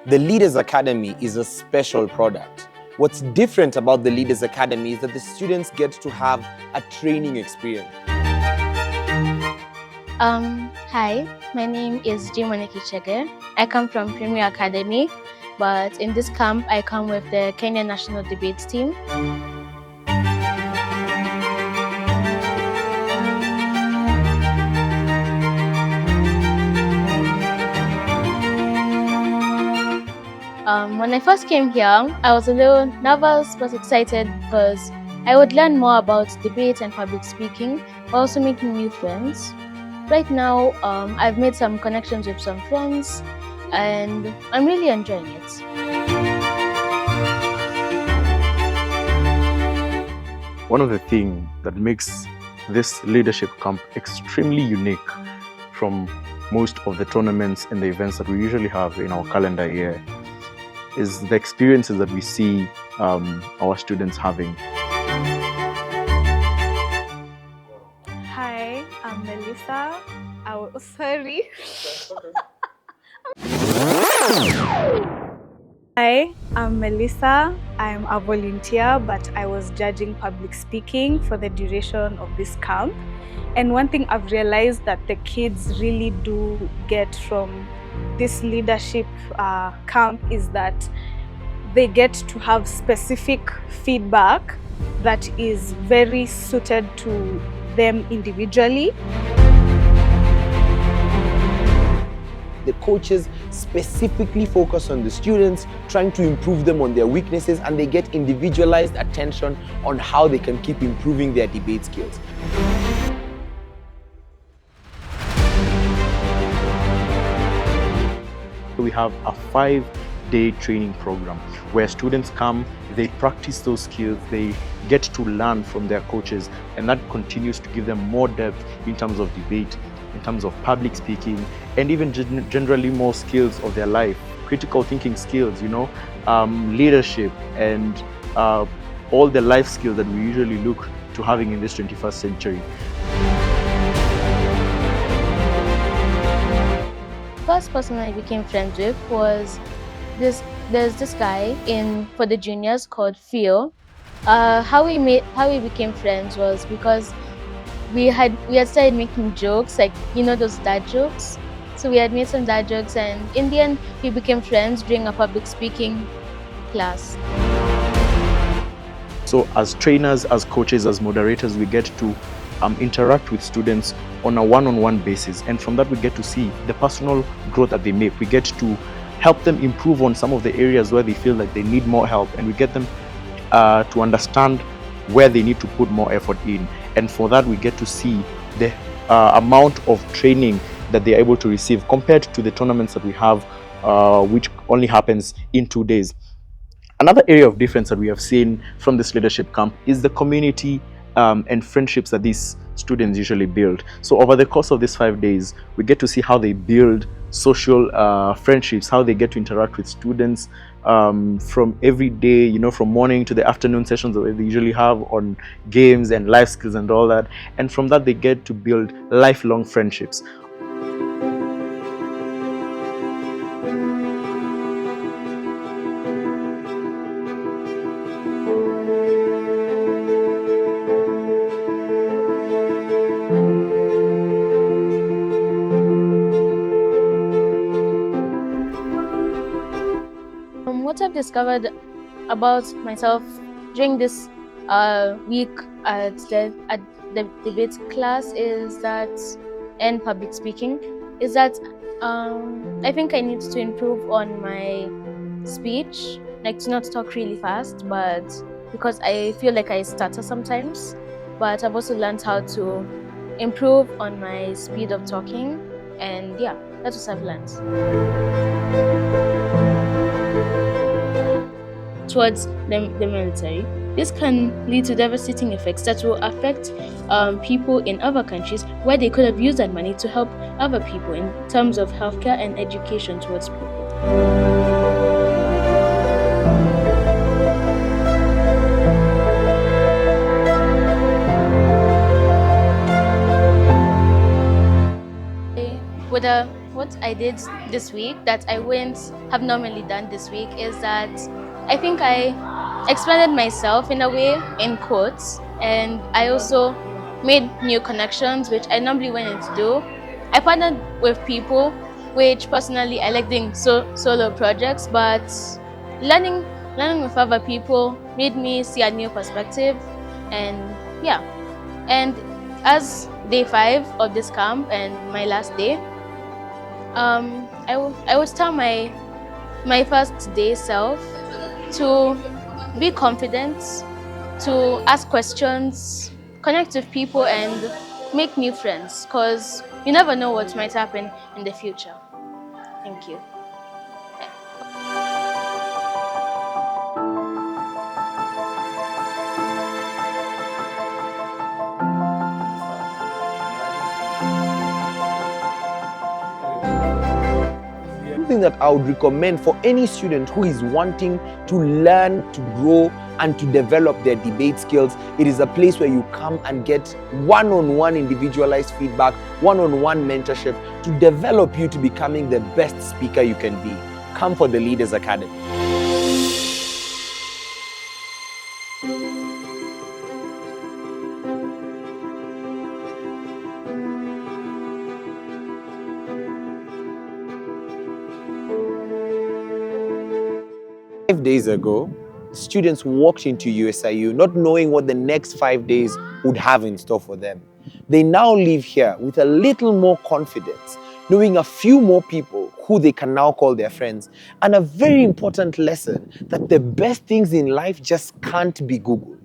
The Leaders Academy is a special product. What's different about the Leaders Academy is that the students get to have a training experience. Hi, my name is Jimoniki Chege. I come from Premier Academy, but in this camp I come with the Kenya National Debates team. When I first came here, I was a little nervous but excited because I would learn more about debate and public speaking, also making new friends. Right now, I've made some connections with some friends and I'm really enjoying it. One of the things that makes this leadership camp extremely unique from most of the tournaments and the events that we usually have in our calendar year is the experiences that we see our students having. Hi, I'm Melissa. Sorry. Hi, I'm Melissa. I'm a volunteer, but I was judging public speaking for the duration of this camp. And one thing I've realized that the kids really do get from this leadership camp is that they get to have specific feedback that is very suited to them individually. The coaches specifically focus on the students, trying to improve them on their weaknesses, and they get individualized attention on how they can keep improving their debate skills. We have a 5-day training program where students come, they practice those skills, they get to learn from their coaches, and that continues to give them more depth in terms of debate, in terms of public speaking, and even generally more skills of their life, critical thinking skills, leadership, and all the life skills that we usually look to having in this 21st century. First person I became friends with was there's this guy for the juniors called Theo. How we became friends was because we had started making jokes, like those dad jokes. So we had made some dad jokes, and in the end we became friends during a public speaking class. So as trainers, as coaches, as moderators, we get to interact with students on a one-on-one basis, and from that we get to see the personal growth that they make. We get to help them improve on some of the areas where they feel like they need more help, and we get them to understand where they need to put more effort in, and for that we get to see the amount of training that they're able to receive compared to the tournaments that we have, which only happens in 2 days. Another area of difference that we have seen from this leadership camp is the community and friendships that these students usually build. So over the course of these 5 days, we get to see how they build social friendships, how they get to interact with students from every day, from morning to the afternoon sessions that they usually have on games and life skills and all that. And from that, they get to build lifelong friendships. What I've discovered about myself during this week at the debate class is that, and public speaking, is that I think I need to improve on my speech, like to not talk really fast, but because I feel like I stutter sometimes. But I've also learned how to improve on my speed of talking, and yeah, that's what I've learned. Towards the military, this can lead to devastating effects that will affect people in other countries where they could have used that money to help other people in terms of healthcare and education towards people. note I did this week that I wouldn't have normally done this week is that I think I expanded myself in a way, in quotes, and I also made new connections, which I normally wouldn't do. I partnered with people, which personally I like doing solo projects, but learning with other people made me see a new perspective, and yeah. And as day 5 of this camp and my last day, I would tell my first day self to be confident, to ask questions, connect with people, and make new friends, because you never know what might happen in the future. Thank you. Something that I would recommend for any student who is wanting to learn, to grow, and to develop their debate skills, it is a place where you come and get one-on-one individualized feedback, one-on-one mentorship to develop you to becoming the best speaker you can be. Come for the Leaders Academy. Five days ago, students walked into USIU not knowing what the next 5 days would have in store for them. They now live here with a little more confidence, knowing a few more people who they can now call their friends, and a very important lesson that the best things in life just can't be Googled.